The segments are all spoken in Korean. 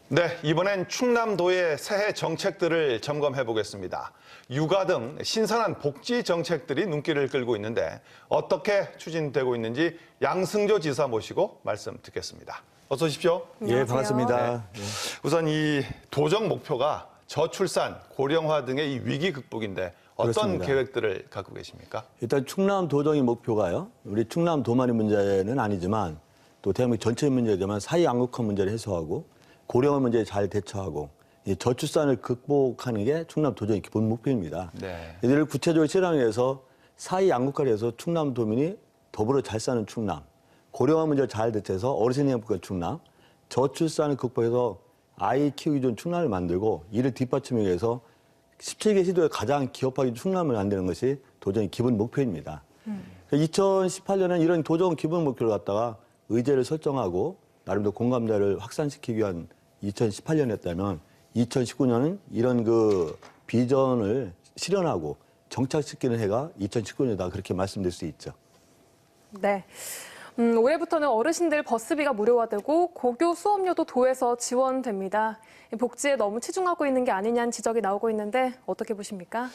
네, 이번엔 충남도의 새해 정책들을 점검해 보겠습니다. 육아 등 신선한 복지 정책들이 눈길을 끌고 있는데 어떻게 추진되고 있는지 양승조 지사 모시고 말씀 듣겠습니다. 어서 오십시오. 예, 반갑습니다. 네. 우선 이 도정 목표가 저출산, 고령화 등의 이 위기 극복인데 어떤 그렇습니다. 계획들을 갖고 계십니까? 일단 충남 도정의 목표가요. 우리 충남도만의 문제는 아니지만 또 대한민국 전체의 문제지만 사회양극화 문제를 해소하고 고령화 문제에 잘 대처하고 이 저출산을 극복하는 게 충남 도정의 기본 목표입니다. 네. 이들을 구체적으로 실현하기 위해서 사회양극화를 해서 충남도민이 더불어 잘 사는 충남, 고령화 문제를 잘 대처해서 어르신 행복한 충남, 저출산을 극복해서 아이 키우기 좋은 충남을 만들고 이를 뒷받침하기 위해서 17개 시도에 가장 기업화된 충남을 만드는 것이 도정의 기본 목표입니다. 2018년에는 이런 도정 기본 목표를 갖다가 의제를 설정하고 나름대로 공감대를 확산시키기 위한 2018년이었다면 2019년은 이런 그 비전을 실현하고 정착시키는 해가 2019년이다 그렇게 말씀드릴 수 있죠. 네. 올해부터는 어르신들 버스비가 무료화되고 고교 수업료도 도에서 지원됩니다. 복지에 너무 치중하고 있는 게 아니냐는 지적이 나오고 있는데 어떻게 보십니까?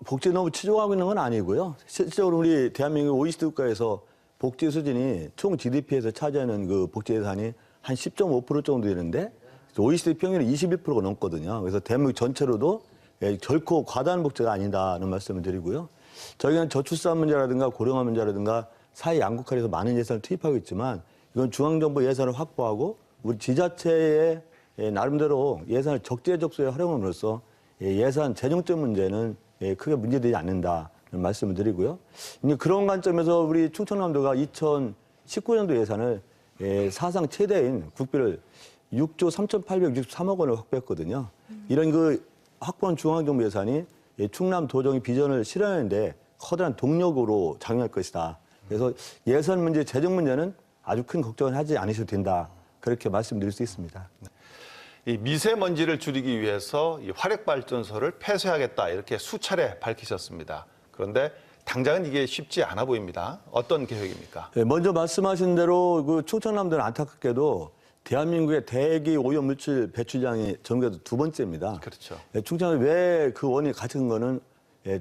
복지에 너무 치중하고 있는 건 아니고요. 실질적으로 우리 대한민국 OECD 국가에서 복지 수준이 총 GDP에서 차지하는 그 복지 예산이 한 10.5% 정도 되는데 OECD 평균이 21%가 넘거든요. 그래서 대한민국 전체로도 결코 과다한 복지가 아니다는 말씀을 드리고요. 저희가 저출산 문제라든가 고령화 문제라든가 사회 양극화에서 많은 예산을 투입하고 있지만 이건 중앙정부 예산을 확보하고 우리 지자체의 나름대로 예산을 적재적소에 활용함으로써 예산 재정적 문제는 크게 문제되지 않는다는 말씀을 드리고요. 이제 그런 관점에서 우리 충청남도가 2019년도 예산을 사상 최대인 국비를 6조 3,863억 원을 확보했거든요. 이런 그 확보한 중앙정부 예산이 충남 도정의 비전을 실현하는데 커다란 동력으로 작용할 것이다. 그래서 예산 문제, 재정 문제는 아주 큰 걱정을 하지 않으셔도 된다. 그렇게 말씀드릴 수 있습니다. 이 미세먼지를 줄이기 위해서 이 화력발전소를 폐쇄하겠다 이렇게 수차례 밝히셨습니다. 그런데 당장은 이게 쉽지 않아 보입니다. 어떤 계획입니까? 네, 먼저 말씀하신 대로 그 충청남도는 안타깝게도 대한민국의 대기 오염 물질 배출량이 전국에도 두 번째입니다. 그렇죠. 충청남도 왜 그 원인이 같은 거는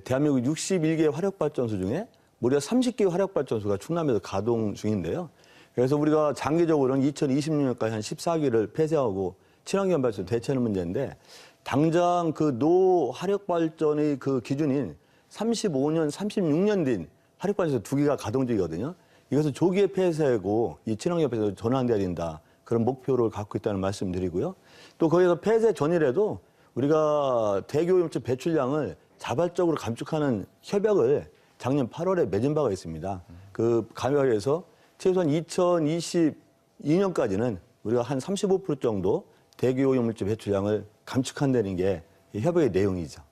대한민국 61개 화력발전소 중에 무려 30개 화력발전소가 충남에서 가동 중인데요. 그래서 우리가 장기적으로는 2026년까지 한 14개를 폐쇄하고 친환경 발전 대체하는 문제인데 당장 그 노 화력발전의 그 기준인 35년, 36년 된 화력발전소 2개가 가동 중이거든요. 이것을 조기에 폐쇄하고 이 친환경 발전소로 전환돼야 된다. 그런 목표를 갖고 있다는 말씀드리고요. 또 거기서 폐쇄 전이라도 우리가 대기오염물 배출량을 자발적으로 감축하는 협약을 작년 8월에 맺은 바가 있습니다. 그 감약에서 최소한 2022년까지는 우리가 한 35% 정도 대기오염물질 배출량을 감축한다는 게 이 협약의 내용이죠.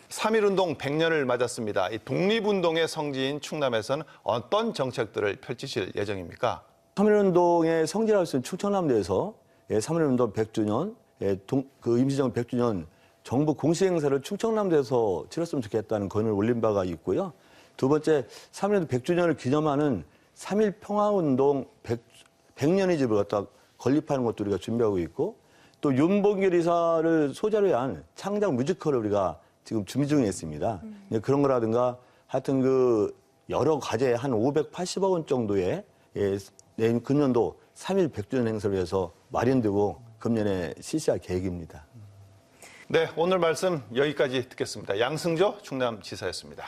3.1운동 100년을 맞았습니다. 이 독립운동의 성지인 충남에서는 어떤 정책들을 펼치실 예정입니까? 3.1운동의 성지라고 할 충청남도에서 3.1운동 100주년, 그 임시정부 100주년 정부 공식 행사를 충청남도에서 치렀으면 좋겠다는 건을 올린 바가 있고요. 두 번째, 3.1운동 100주년을 기념하는 3.1 평화운동 100년의 집을 갖다 건립하는 것도 우리가 준비하고 있고 또 윤봉길 이사를 소재로 한 창작 뮤지컬을 우리가 지금 준비 중에 있습니다. 그런 거라든가 하여튼 그 여러 과제 한 580억 원 정도의 내년 금년도 3.1 100주년 행사를 위해서 마련되고 금년에 실시할 계획입니다. 네, 오늘 말씀 여기까지 듣겠습니다. 양승조 충남지사였습니다.